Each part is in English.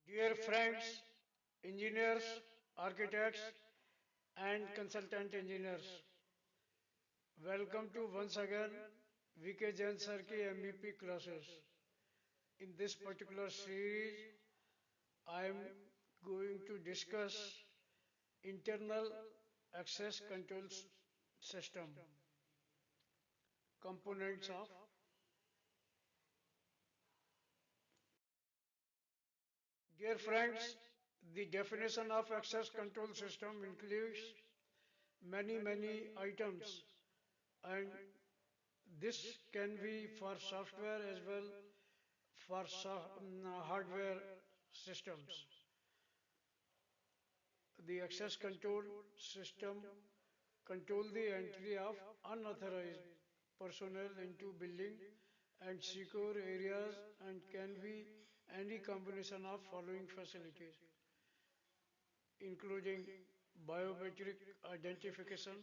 Dear friends, engineers, architects, and consultant engineers, welcome to once again VK Jain Sir ki MEP classes. In this particular series, I am going to discuss internal access control system, components of. Dear friends, the definition of access control system includes many items, and this can be for software as well for hardware systems. The access control system control the entry of unauthorized personnel into building and secure areas and can be any combination of following facilities, including biometric identification,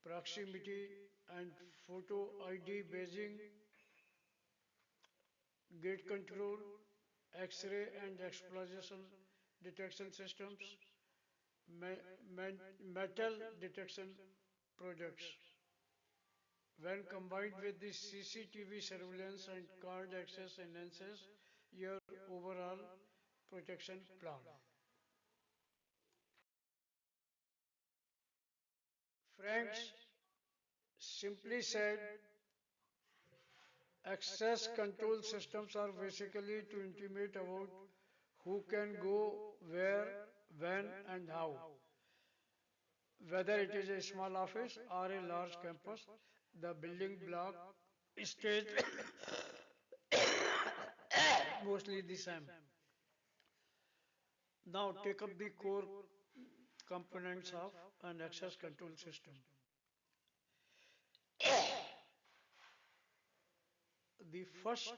proximity and photo ID basing, gate control, X-ray and explosion detection systems, metal detection products. When combined with the CCTV surveillance and card access enhances your overall protection plan. Friends, simply said, access control systems are basically to intimate about who can go where, when and how. Whether it is a small office or a large campus, the building block stays mostly the same. Now take up the core components of an access control system. The first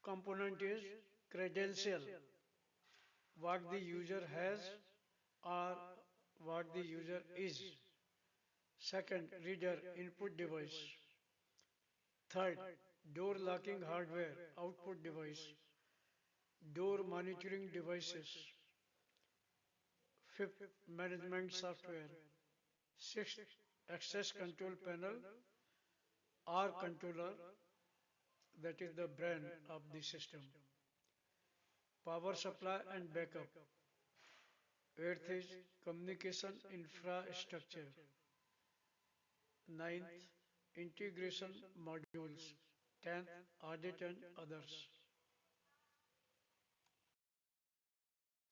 component is credential, what the user has or what the user is. Second, reader input device. Third, door locking hardware output device. Door monitoring devices. Fifth, management software. Sixth, access control panel or controller, that is the brain of the system. Power supply and backup. Eighth is communication infrastructure. Ninth, integration modules. Tenth, audit and others.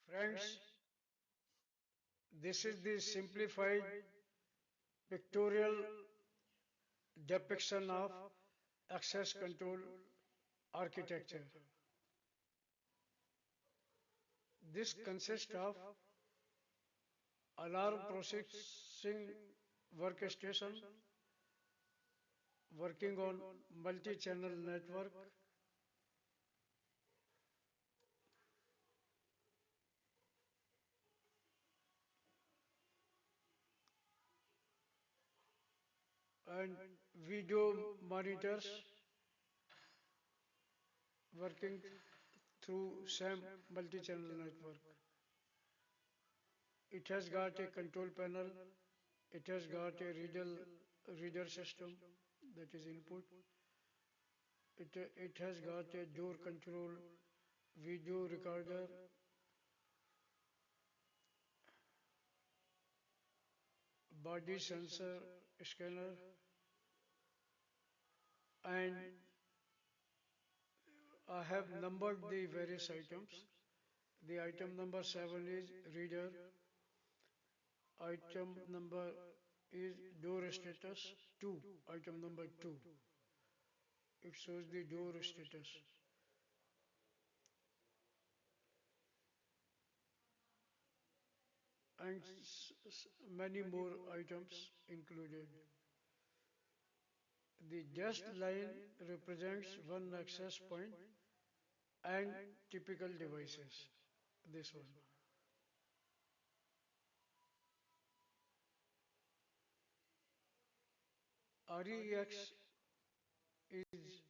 Friends, this is the simplified pictorial depiction of access control architecture. This consists of alarm processing workstation working on multi-channel network, and video monitors working through same multi-channel network. It has got a control panel, it has got a reader system, that is input. It has got a door control, video recorder, body sensor scanner, and I have numbered the various items. The item number 7 is reader. Item number is door status 2. Item number 2. It shows the door status. And many more items included. The dashed line represents one access point and typical devices. This one. REX is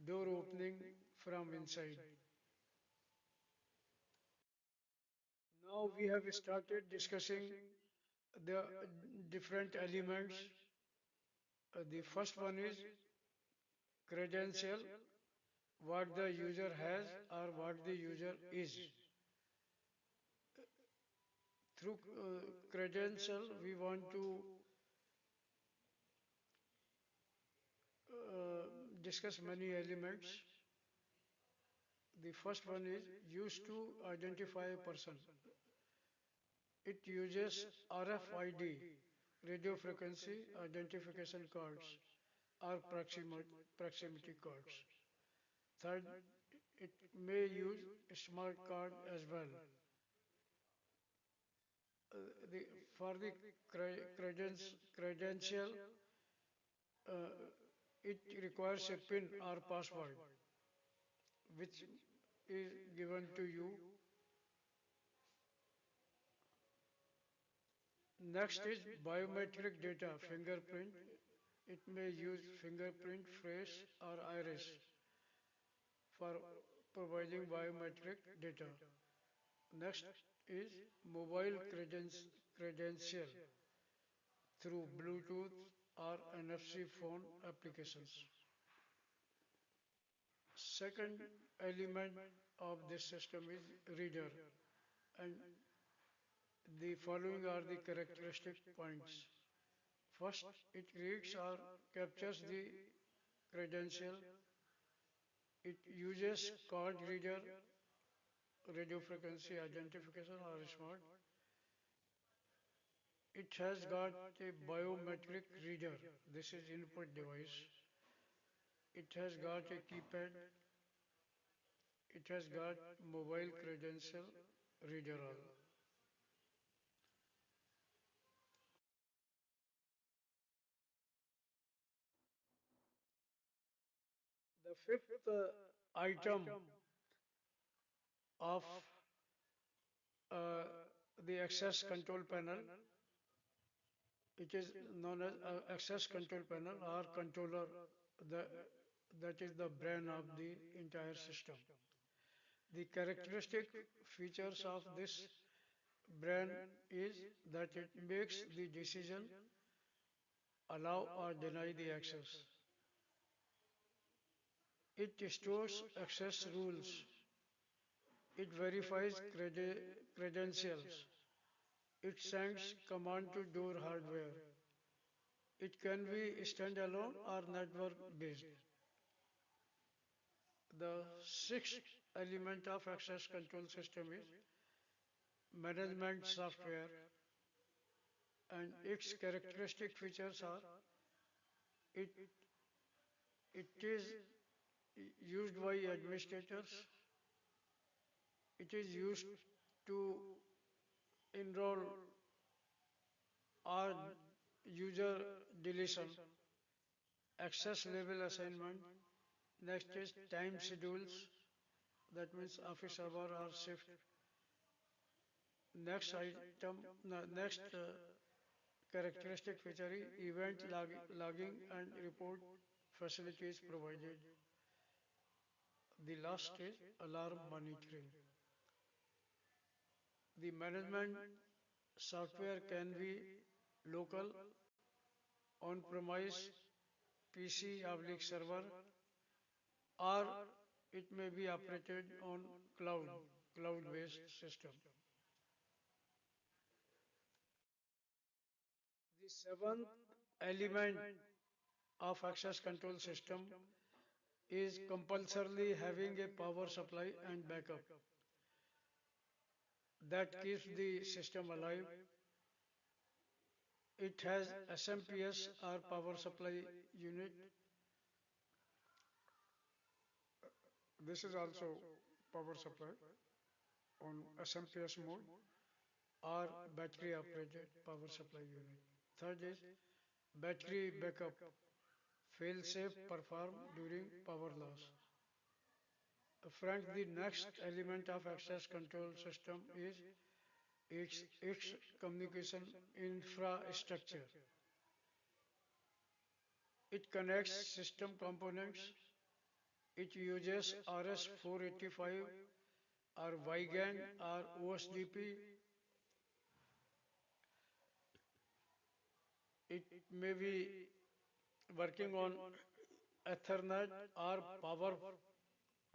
door opening from inside. Now we have started discussing the different elements. The first one is credential, what the user has or what the user is. Through credential, we want to uh, discuss many elements. The first one is used to identify a person. It uses RFID, radio frequency identification cards, or proximity cards. Third, it may use a smart card as well. Uh, the, for the credential, uh, it requires a PIN or password, which is given to you. Next is biometric data, fingerprint. It may use fingerprint, face, or iris for providing biometric data. Next is mobile credential through Bluetooth or NFC phone applications. Second element of this system is reader, and the following are the characteristic points. First, it reads or captures the credential. It uses card reader, radio frequency identification or smart. It has got a biometric reader. This is input device. It has got a keypad. It has got mobile credential reader all. The fifth item of uh, the access control panel, it is known as access control panel or controller, the, that is the brain of the entire system. The characteristic features of this brain is that it makes the decision allow or deny the access. It stores access rules. It verifies credentials. It sends command to door hardware. It can be standalone or network based. The sixth element of access control system is management software, and its characteristic features are it, it is used by administrators, it is used to enroll or user deletion, access level assignment. Next is time schedules, that means office hour or shift. Next item, no, next characteristic feature is event logging and report facilities provided. The last is alarm monitoring. The management software can be local, on-premise, PC/server, or it may be operated on cloud-based system. The seventh element of access control system is compulsorily having a power supply and backup that keeps the system alive. It has SMPS or power supply unit. This is also power supply on SMPS mode or battery operated power supply unit. Third is battery backup, fail safe perform during power loss. Friends, the next element of access control system is its communication infrastructure. It connects system components. It uses RS-485 or WiGAN or OSDP It may be working on Ethernet or power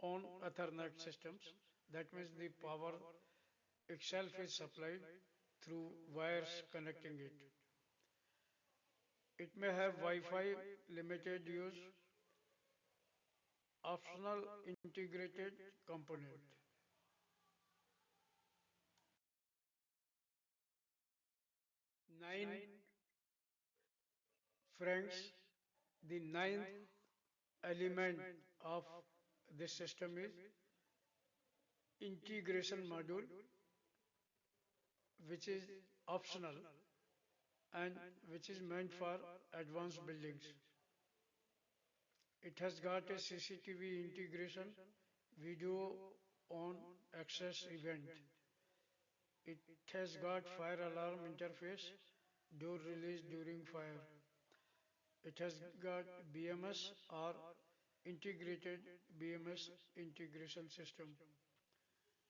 on Ethernet systems. That means the power itself is supplied through wires connecting it. It may have Wi-Fi, limited use, optional integrated component. Nine friends, the ninth element of this system is integration module, which is optional and which is meant for advanced buildings. It has got a CCTV integration, video on access event. It has got fire alarm interface, door release during fire. It has got BMS or integrated BMS integration system.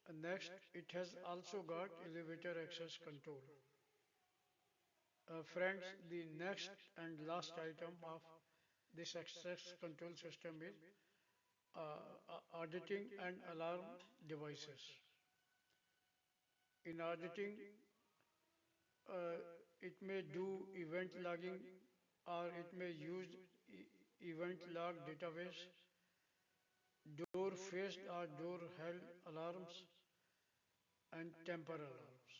And next, it has also got elevator access control. Friends, the next and last item of this access control system is auditing and alarm devices. In auditing, uh, it may do event logging or it may use event log database, door faced or door held alarms, and temper alarms.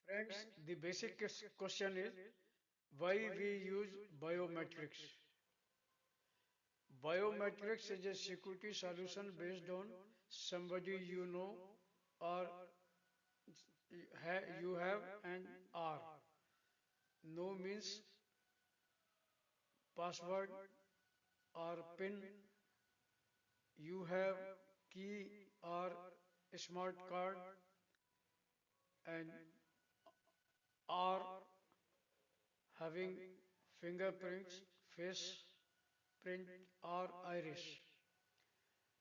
Friends, the basic question is why we use biometrics. Biometrics is a security solution based on somebody you know or you have and are. No means password or PIN. You have key or smart card and are having fingerprints, face print or iris.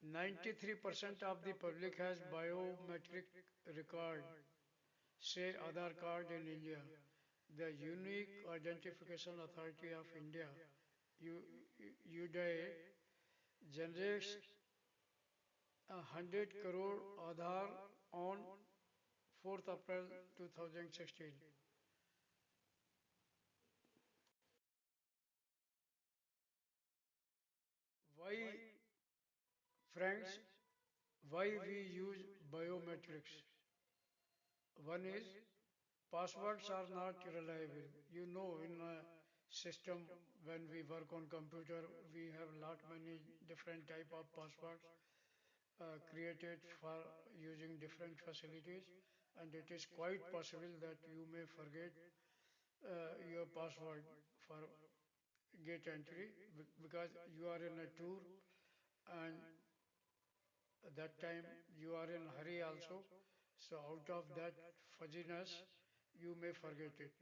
93% of the public has biometric record, say Aadhaar card in India. The Unique Identification Authority of India, UDAI, generates 100 crore Aadhaar on 4th April 2016. Why, friends, why we use biometrics? One is passwords are not reliable. You know, in a system when we work on computer, we have lot many different type of passwords created for using different facilities, and it is quite possible that you may forget your password for gate entry because you are in a tour and that time you are in hurry also. So out of that fuzziness, you may forget it.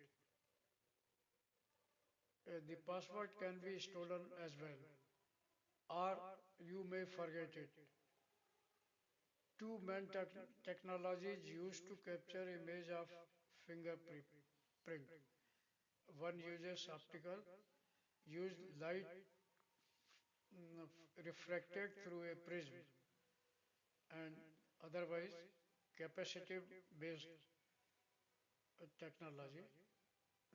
The password can be stolen as well, or you may forget it. Two main technologies used to capture image of fingerprint. One uses optical, use light refracted through a prism, and otherwise capacitive based technology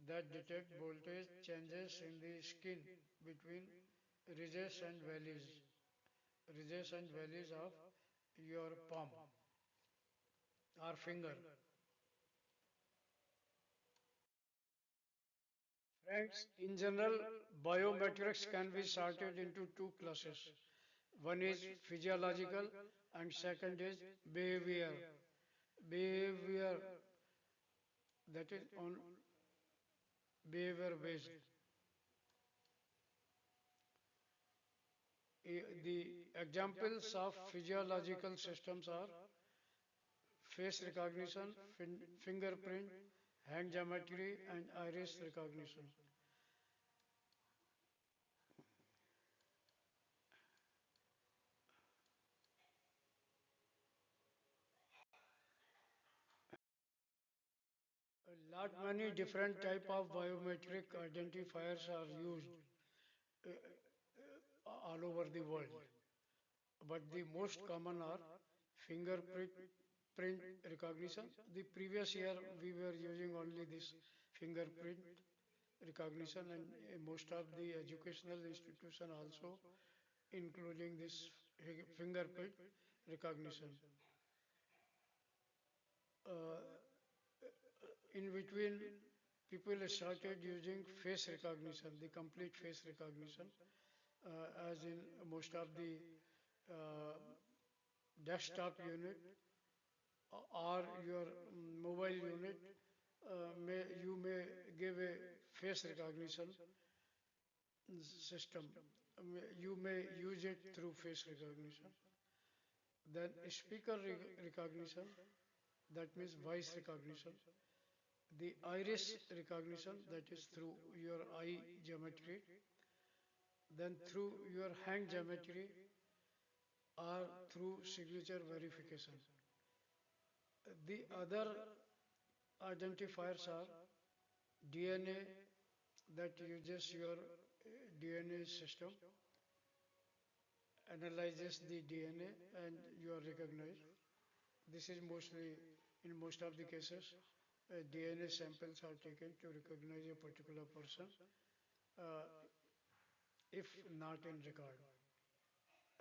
that detect voltage changes in the skin between ridges and valleys of your palm or finger. Friends, in general, biometrics can be sorted into two classes. One is physiological and second is behavior. Behavior, that is on behavior based. The examples of physiological systems are face recognition, fingerprint, hand geometry, and iris recognition. Lot many different type of biometric identifiers are used all over the world, but the most common are fingerprint print recognition. The previous year we were using only this fingerprint recognition, and most of the educational institution also including this fingerprint recognition. Uh, in between, people started using face recognition, the complete face recognition, as in most of the uh, desktop unit or your mobile unit, you may give a face recognition system. You may use it through face recognition. Then speaker recognition, that means voice recognition. The iris recognition, that is through your eye geometry. Then through your hand geometry or through signature verification. The other identifiers are DNA, that uses your DNA system, analyzes the DNA and you are recognized. This is mostly, in most of the cases, DNA samples are taken to recognize a particular person, uh, if not in record.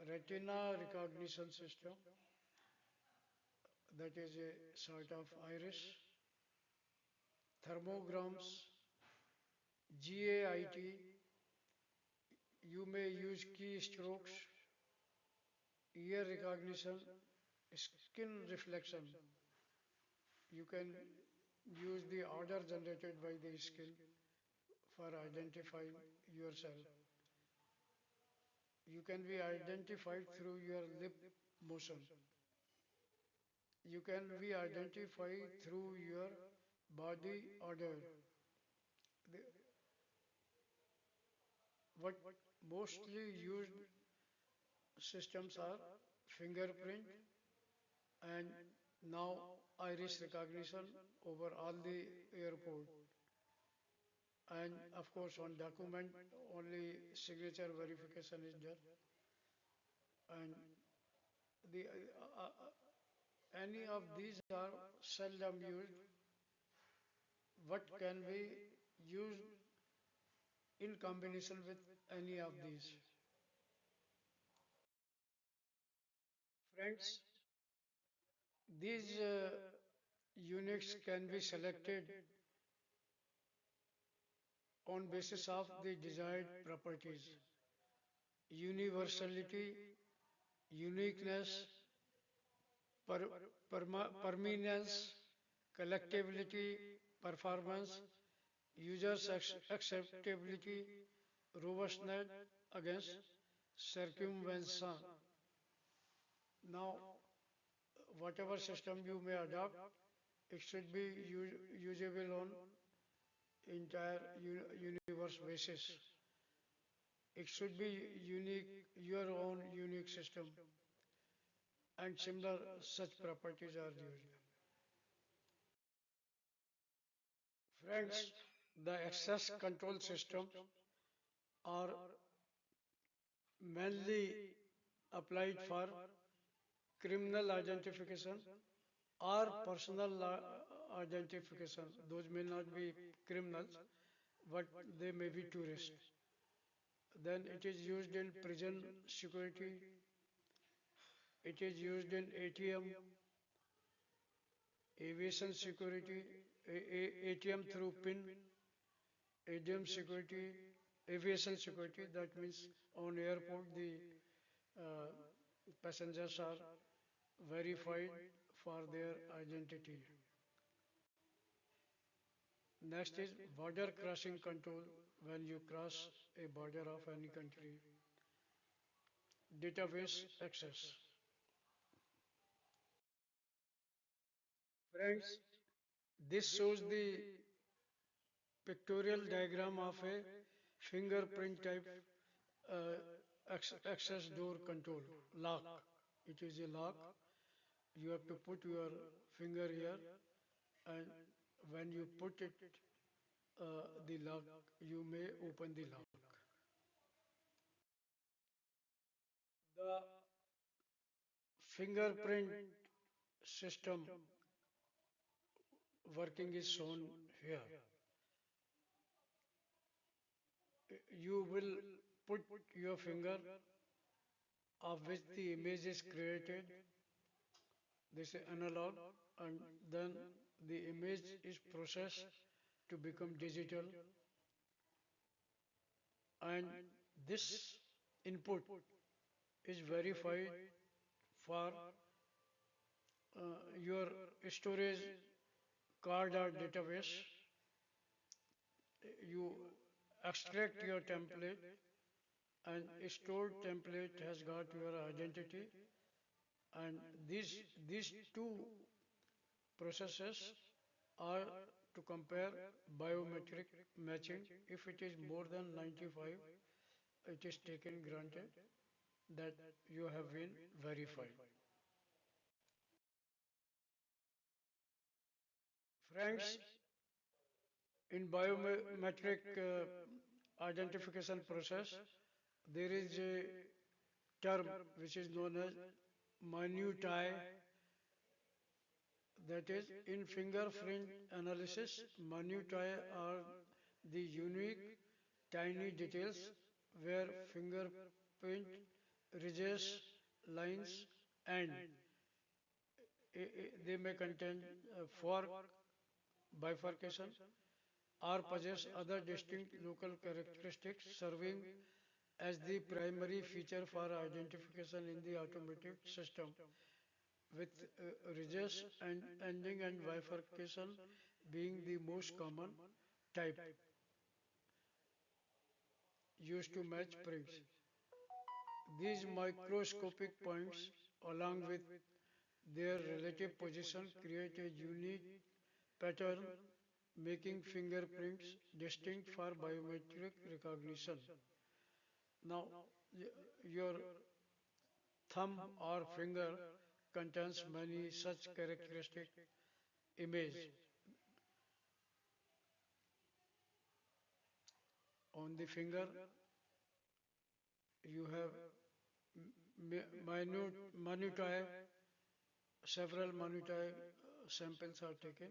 Retina recognition system, that is a sort of iris, thermograms, GAIT, you may use keystrokes, ear recognition, skin reflection. You can use the order generated by the skin for identifying yourself. You can be identified through your lip motion. You can be identified through your body odor. The, what mostly used systems are fingerprint and now iris recognition over all the airport. And of course, on document, only signature verification is there. And the any of these are seldom used. What can be used in combination with any of these? Friends, these units can be selected on basis of the desired properties: universality, uniqueness, permanence, collectability, performance, users' acceptability, robustness against circumvention. Now, whatever system you may adopt, it should be usable on entire universe basis. It should be unique, your own unique system, and similar such properties are used. Friends, the access control systems are mainly applied for criminal identification or personal identification. Those may not be criminals, but they may be tourists. Then it is used in prison security, it is used in ATM, aviation security, ATM through PIN, ATM security, aviation security, that means on airport the uh, passengers are verified for their identity. Next is border crossing control, when you cross a border of any country. Database access. Friends, this shows the pictorial diagram of a fingerprint type uh, access door control lock. It is a lock. You have to put your finger here and When you put it the lock, you may open the lock. The fingerprint system working is shown here. You will put your finger of which the image is created, this is analog, and then the image is processed to become digital, and this input is verified for your storage card or database. You extract your template, and stored template has got your identity, and these two processes are to compare biometric matching. If it is more than 95, it is taken granted that you have been verified. Friends, in biometric identification process, there is a term which is known as minutiae. That is, in fingerprint analysis, minutiae are the unique tiny details where fingerprint ridges, lines, and they may contain fork, bifurcation, or possess other distinct local characteristics, serving as the primary feature for identification in the automatic system, with ridges and ending and bifurcation being the most common type used to match prints. These microscopic points, along with their relative position, create a unique pattern, making fingerprints distinct for biometric recognition. Now, your thumb or finger contains many such characteristic image. On the finger, you have minutiae, several minutiae samples are taken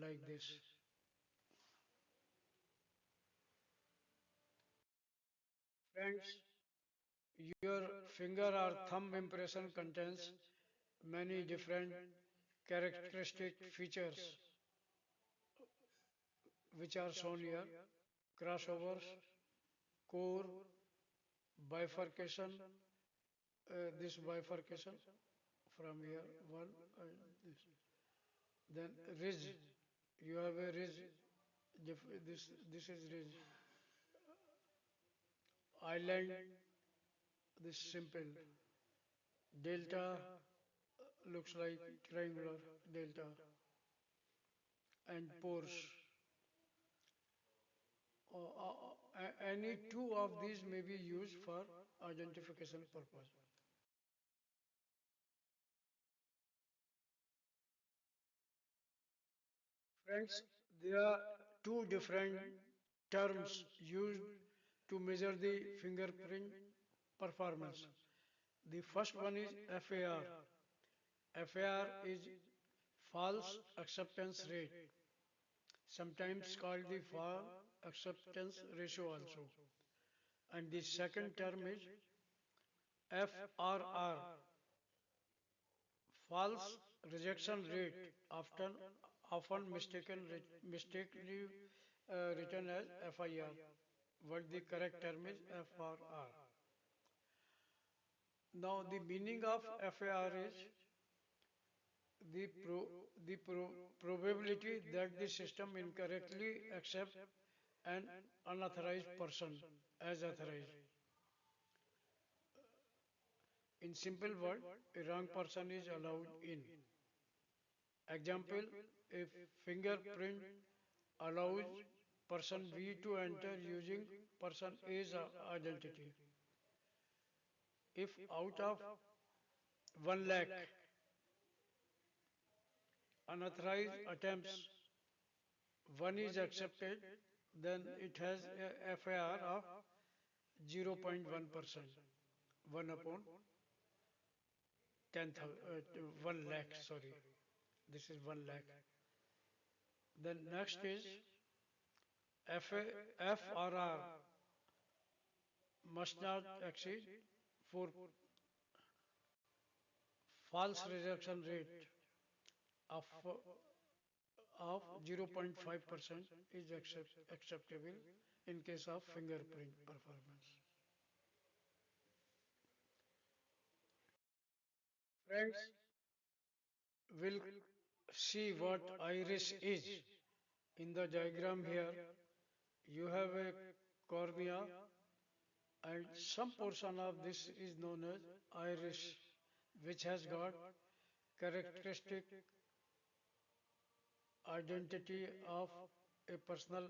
like this. Friends, your finger or thumb impression contains many different characteristic features which are shown here: crossovers, core, bifurcation, this bifurcation from here, one, and this. Then ridge, you have a ridge, this is ridge. Island, this simple. Delta looks like triangular delta, and pores. Any two of these may be used for identification purpose. Friends, there are two different terms used to measure the fingerprint performance. The first one is FAR. FAR is false acceptance rate, sometimes called the false acceptance ratio also. And the second term is FRR, false rejection rate, often mistakenly written as FIR. What the correct term is FRR. Now the meaning of FAR is the probability that the system incorrectly accepts an unauthorized person as authorized. In simple word, a wrong person is allowed in. Example, if fingerprint allows person B to enter using person A's identity. If out of 1 lakh unauthorized attempts, 1 is accepted, then it has a FAR of 0.1%, 1 upon 10,000, 1 lakh, sorry, this is 1 lakh. Then next is FRR must not exceed for false rejection rate of 0.5% is acceptable in case of fingerprint performance. Friends, will see what iris is. In the diagram here, you have a cornea and some portion of this is known as iris, which has got characteristic identity of a personal,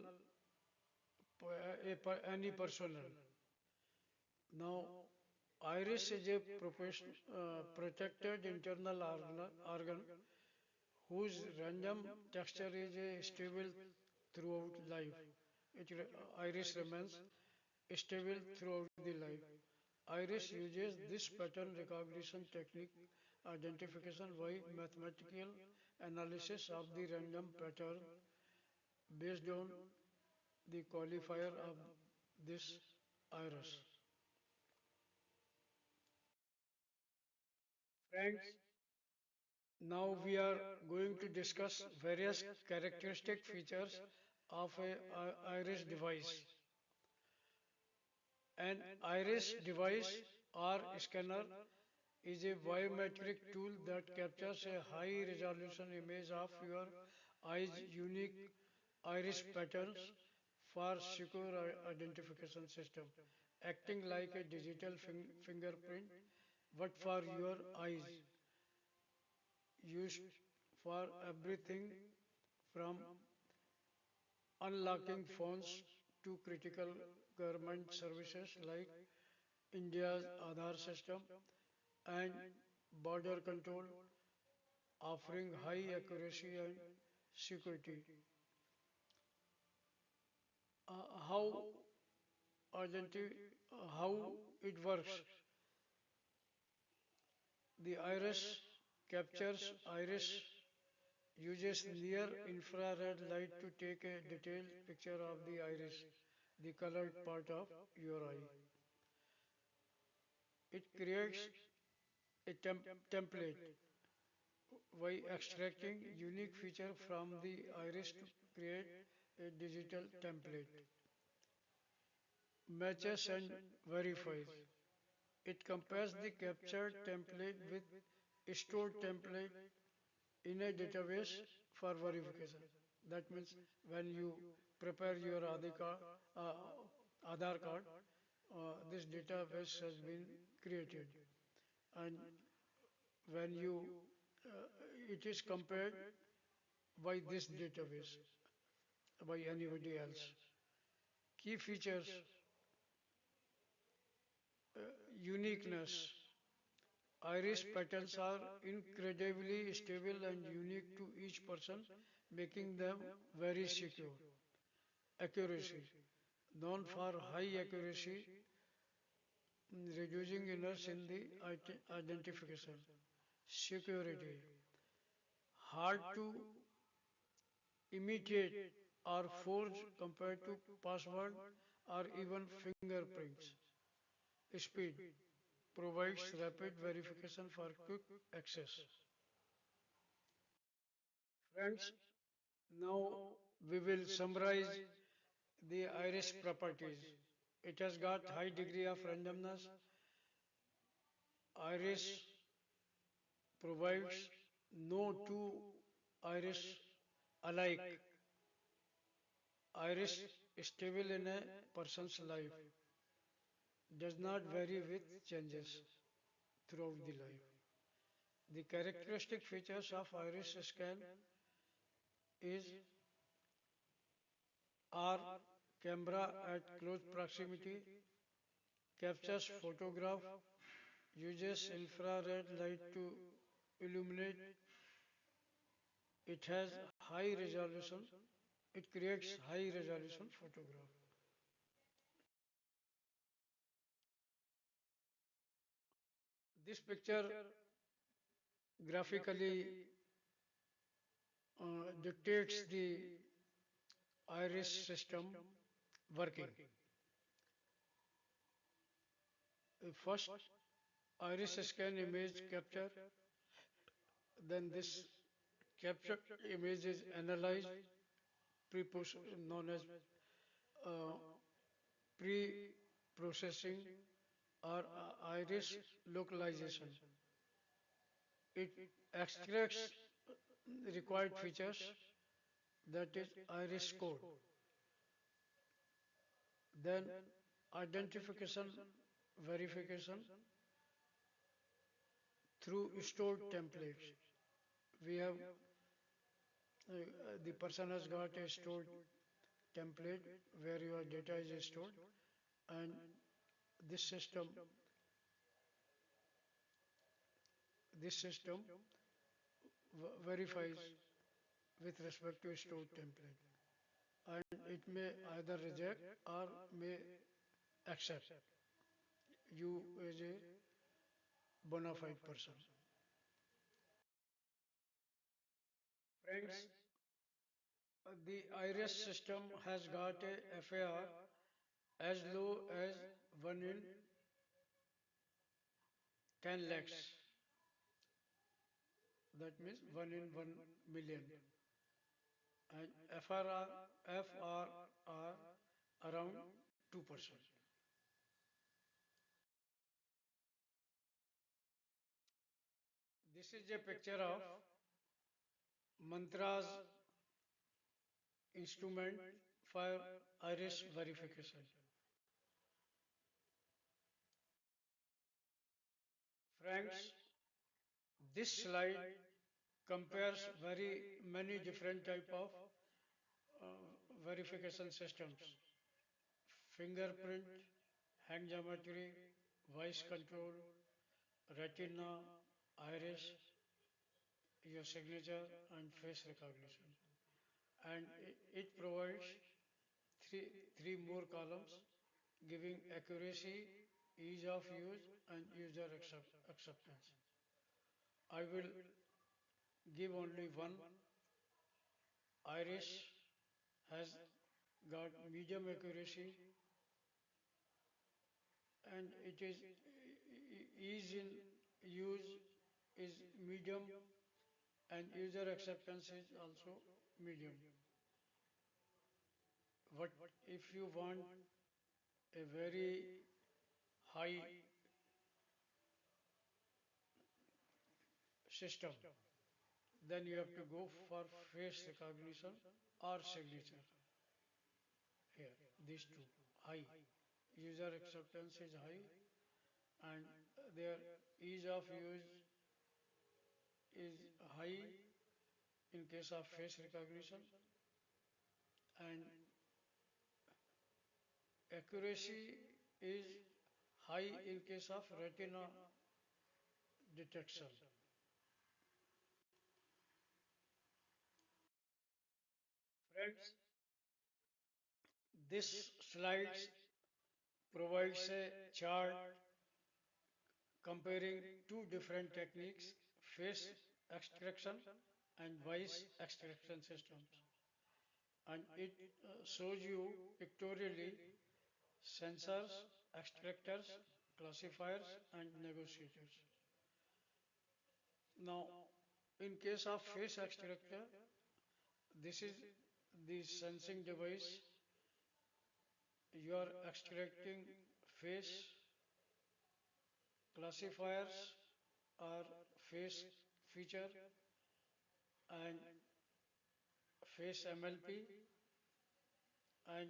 any personnel. Now, iris is a protected internal organ whose random texture is stable throughout life. Iris remains stable throughout the life. Iris uses this pattern recognition technique identification by mathematical analysis of the random pattern based on the qualifier of this iris. Friends, now we are going to discuss various characteristic features of a iris device. An iris device or scanner is a biometric tool that captures a high resolution image of your eye's unique iris patterns for secure identification system, acting like a digital fingerprint, but for your eyes, used for everything from unlocking phones to critical government services like India's Aadhaar system and border control, offering high accuracy and security. How how it works? The iris captures iris uses near infrared light to take a detailed picture of the iris, the colored part of your eye. It creates a template by extracting unique feature from the iris to create a digital template. Matches and verifies. It compares the captured template with stored template in a database for verification. That means when you prepare your Aadhaar card, this database has been created, and when you it is compared by this database by anybody else. Key features, uniqueness. Iris patterns are incredibly stable and unique to each person, making them very secure. Accuracy, known for high accuracy, reducing errors in the identification. Security, hard to imitate or forge compared to password or even fingerprints. Speed, provides rapid verification for quick access. Friends, now we will summarize the iris properties. It has got high degree of randomness. Iris provides no two iris alike. Iris stable in a person's life, does not vary with changes throughout the life. The characteristic features of iris scan is are camera at close proximity, captures photograph, uses infrared light to illuminate, it has high resolution It creates high resolution photograph. This picture graphically dictates the iris system working. First, iris scan image capture, then this captured image is analyzed, known as uh, pre-processing or iris localization. It extracts required features, that is iris code. Then identification verification through stored templates. We have the person has got a stored template where your data is stored, and this system this system verifies with respect to stored template, and it may either reject or may accept you as a bona fide person. Friends, the IRIS system has got a FAR as low as 1 in 10 lakhs. That means 1 in 1 million. And FRR around 2%. This is a picture of Mantra's instrument for iris verification. Friends, this slide compares very many different type of verification systems: fingerprint, hand geometry, voice control, retina, iris, your signature, and face recognition. And it provides three more columns, giving accuracy, ease of use, and user acceptance. I will give only one. Iris has got medium accuracy, and it is ease in use is medium, and user acceptance is also medium. What if you want a very high system, then you have to go for face recognition or signature. Here, these two high. User acceptance is high, and their ease of use is high in case of face recognition, and accuracy is high in case of retina detection. Friends, this slide provides a chart comparing two different techniques: face extraction and voice extraction systems. And it shows you pictorially sensors, extractors, classifiers, and negotiators. Now, in case of face extractor, this is the sensing device. You are extracting face. Classifiers are face feature and face MLP, and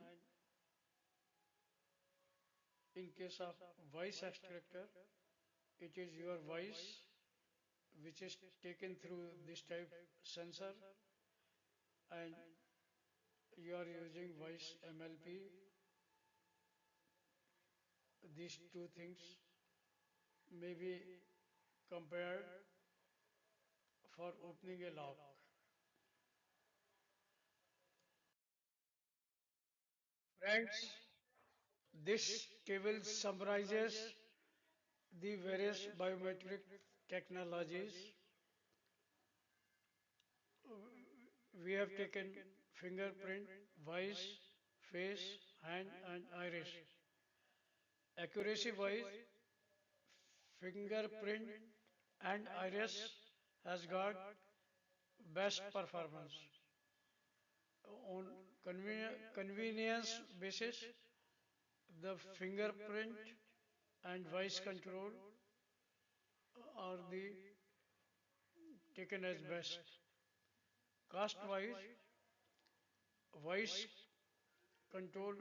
in case of voice extractor, it is your voice which is taken through this type sensor, and you are using voice MLP. These two things may be compared for opening a lock. Friends, this table summarizes the various biometric technologies. We have taken fingerprint, voice, face, hand, and iris. Accuracy wise, fingerprint and iris has got best performance. On convenience basis, the fingerprint and voice control are the taken as best. Cost wise, voice control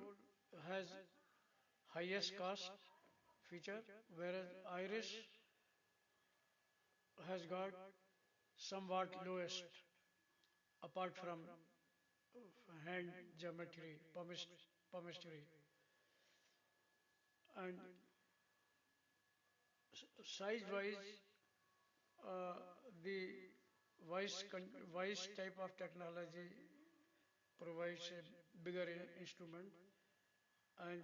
has highest cost feature, whereas iris has got somewhat lowest apart from hand geometry, palmistry, and size wise, uh, the voice type of technology provides a bigger instrument, and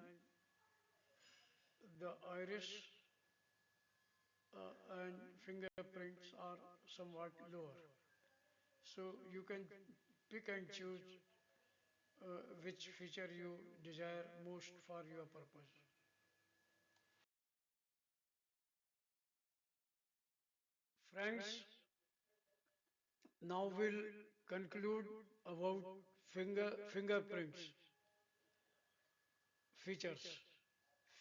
the iris and fingerprints are somewhat lower. So you can pick and choose which feature you desire most for your purpose. Friends, now we'll conclude about fingerprints features.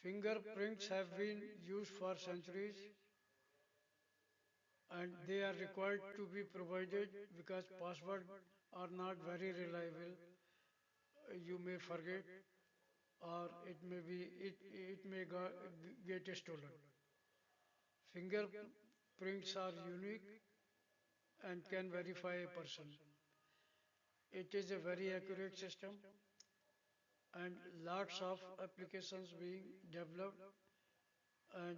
Fingerprints have been used for centuries and they are required to be provided because passwords are not very reliable. You may forget or it may get stolen. Fingerprints are unique and can verify a person. It is a very accurate system and lots of applications being developed and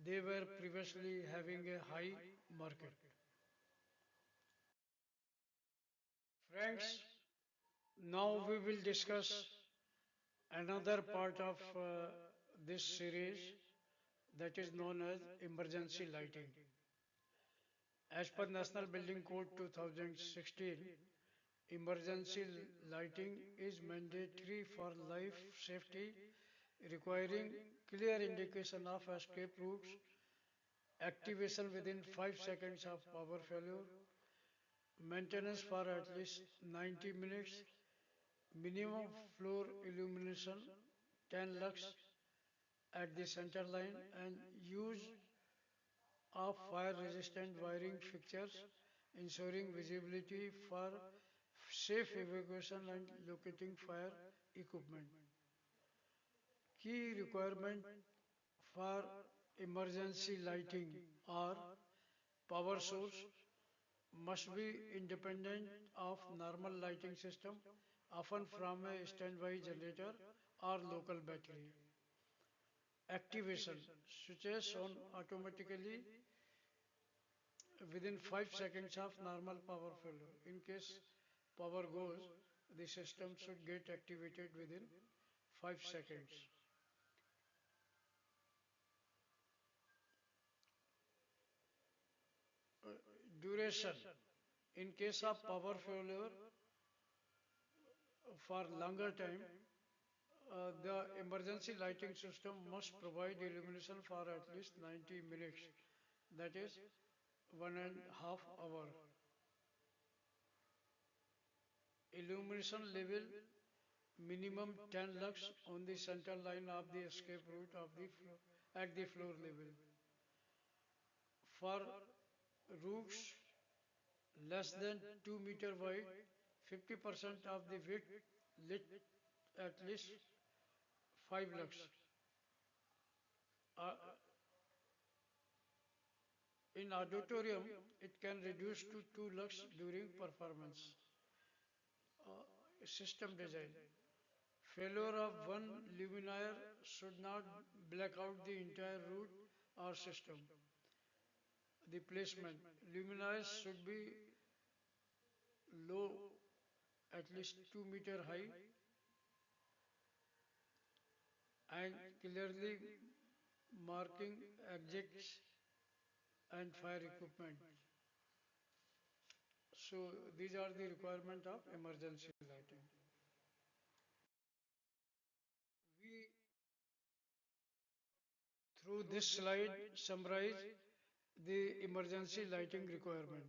they were previously having a high market. Friends, now we will discuss another part of this series that is known as emergency lighting. As per National Building Code 2016, emergency lighting is mandatory for life safety, requiring clear indication of escape routes, activation within 5 seconds of power failure, maintenance for at least 90 minutes, minimum floor illumination 10 lux at the center line, and use of fire resistant wiring fixtures ensuring visibility for safe evacuation and locating fire equipment. Key requirement for emergency lighting are power source must be independent of normal lighting system, often from a standby generator or local battery. Activation switches on automatically within 5 seconds of normal power failure. In case power goes, the system should get activated within 5 seconds. Uh, Duration. In case of power failure for longer time, the emergency lighting system must provide illumination for at least 90 minutes, that is 1.5 hour. Illumination level minimum 10 lux on the center line of the escape route of the at the floor level. For routes less than 2 meter wide, 50% of the width lit at least 5 lux. Uh, in auditorium, it can reduce to 2 lux during performance. System design. Failure of one luminaire should not black out the entire route or system. The placement. Luminaires should be low, at least 2 meter high, and clearly marking exits and fire equipment. So these are the requirement of emergency lighting. We through this slide summarize the emergency lighting requirement.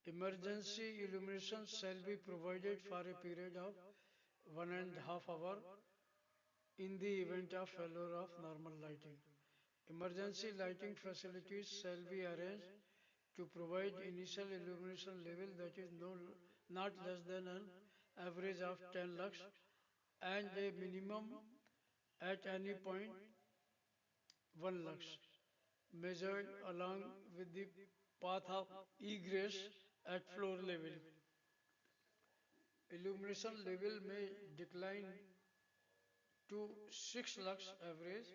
Emergency illumination shall be provided for a period of 1.5 hours in the event of failure of normal lighting. Emergency lighting facilities shall be arranged to provide initial illumination level that is not less than an average of 10 lux and a minimum at any point 1 lux measured along with the path of egress at floor level. Illumination level may decline to 6 lux average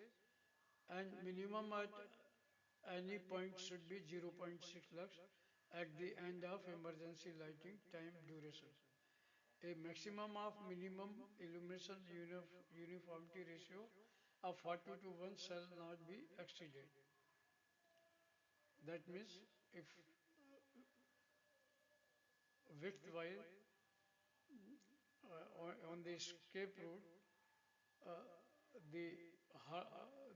and minimum at any point should be zero point 0.6 lux at the end of emergency lighting time duration. A maximum of minimum illumination uniformity ratio of 40 to 1 shall not be exceeded. That means if widthwise on the escape route, uh, the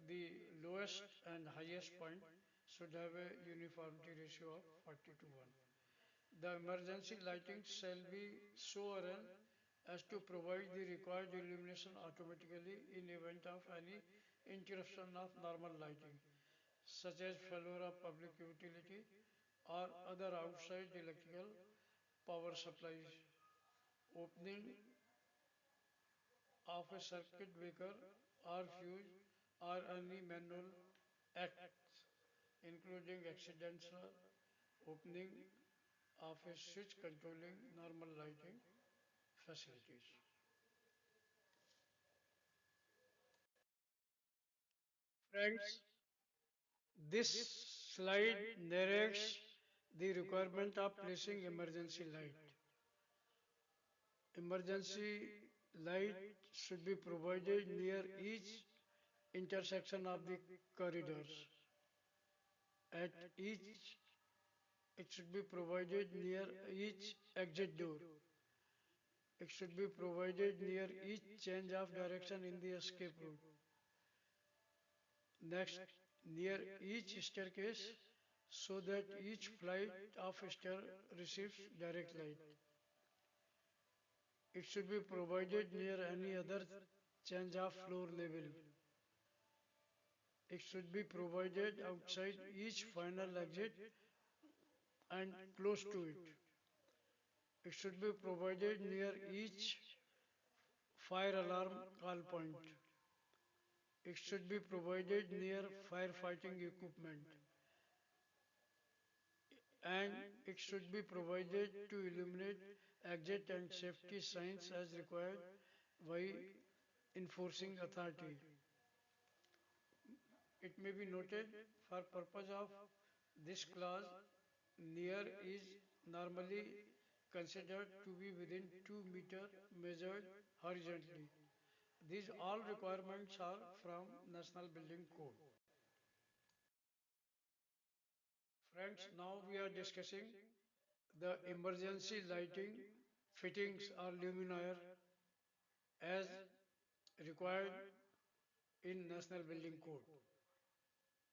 the lowest and highest point should have a uniformity ratio of 40 to 1. The emergency lighting shall be so arranged as to provide the required illumination automatically in event of any interruption of normal lighting, such as failure of public utility or other outside electrical power supplies, opening of a circuit breaker or fuse or any manual acts, including accidental opening of a switch controlling normal lighting facilities. Friends, this slide narrates the requirement of placing emergency light. Emergency light should be provided near each intersection of the corridors. At each, it should be provided near each exit door. It should be provided near each change of direction in the escape route. Next, near each staircase so that each flight of stair receives direct light. It should be provided near any other change of floor level. It should be provided outside each final exit and close to it. It should be provided near each fire alarm call point. It should be provided near firefighting equipment and it should be provided to illuminate exit and safety signs as required by enforcing authority. It may be noted for purpose of this clause, near is normally considered to be within 2 meter measured horizontally. These all requirements are from National Building Code. Friends, now we are discussing the emergency lighting fittings or luminaire as required in National Building Code.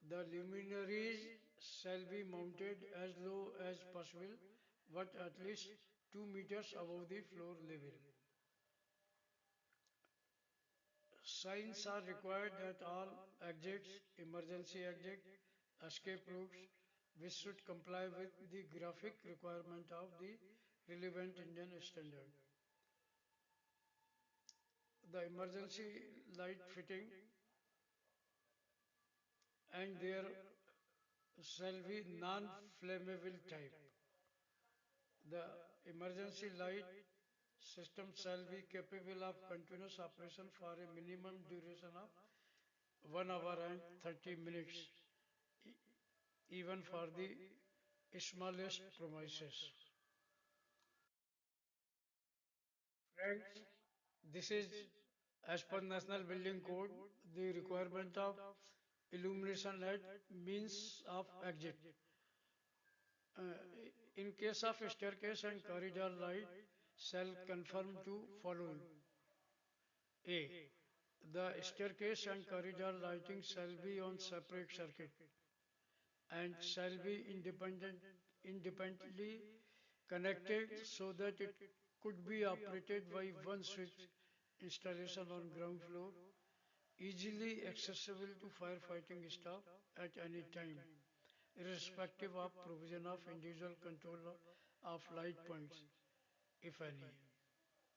The luminaries shall be mounted as low as possible, but at least 2 meters above the floor level. Signs are required at all exits, emergency exit, escape routes, which should comply with the graphic requirement of the relevant Indian standard. The emergency light fitting and there shall be non-flammable type. The emergency light system shall be capable of continuous operation for a minimum duration of 1 hour and 30 minutes, e- even for the smallest premises. Friends, this is As per National Building Code, the requirement of illumination at means of exit. Uh, in case of staircase and corridor light shall conform to following. A. The staircase and corridor lighting shall be on separate circuit and shall be independently connected so that it could be operated by one switch installation on ground floor, easily accessible to firefighting staff at any time, irrespective of provision of individual control of light points, if any.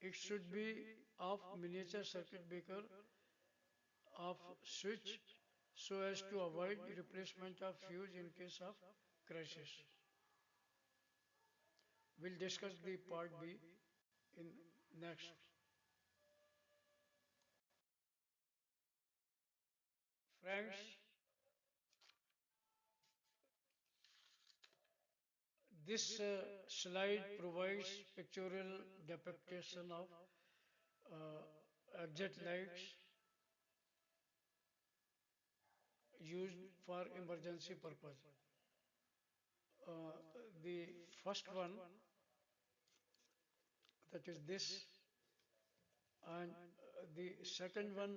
It should be of miniature circuit breaker of switch so as to avoid replacement of fuse in case of crisis. We'll discuss the part B in next. Friends, this slide provides pictorial depiction of exit lights used for emergency purpose. Uh, the first one, that is this, and the second one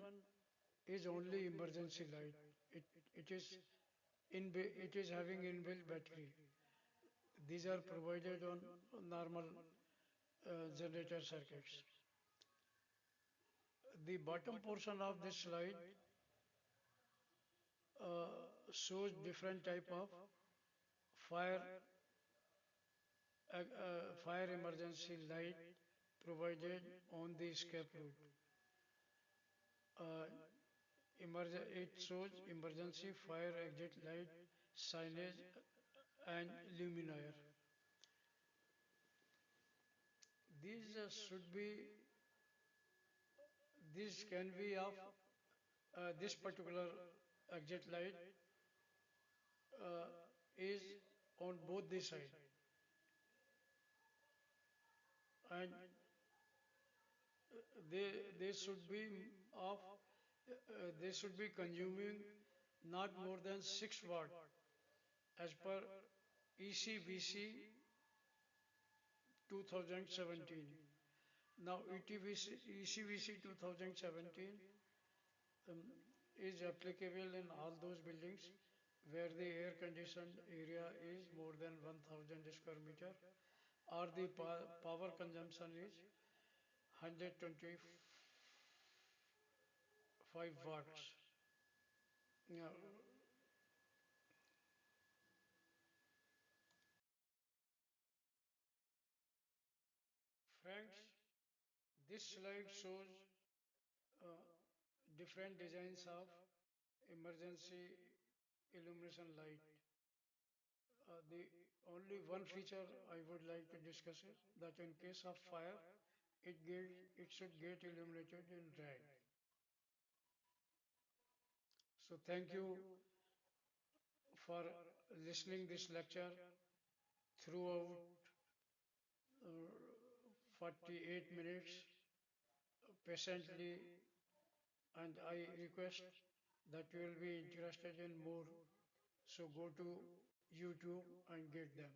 is only emergency light. It, it is it is having inbuilt battery. These are provided on normal generator circuits. The bottom portion of this slide uh, shows different type of fire fire emergency light provided on the escape route. Uh, it shows emergency fire exit light signage and luminaire. These should be, this can be of this particular exit light uh, is on both the side, and they should be of they should be consuming not more than 6 watt as per ECBC 2017. Now ECBC 2017 um, is applicable in all those buildings where the air conditioned area is more than 1000 square meter or the power consumption is 125 watts. Now, friends, this slide shows uh, different designs of emergency illumination light. The only one feature I would like to discuss is that in case of fire, it should get illuminated in red. So thank you for listening this lecture throughout 48 minutes patiently, and I request that you will be interested in more. So go to YouTube and get them.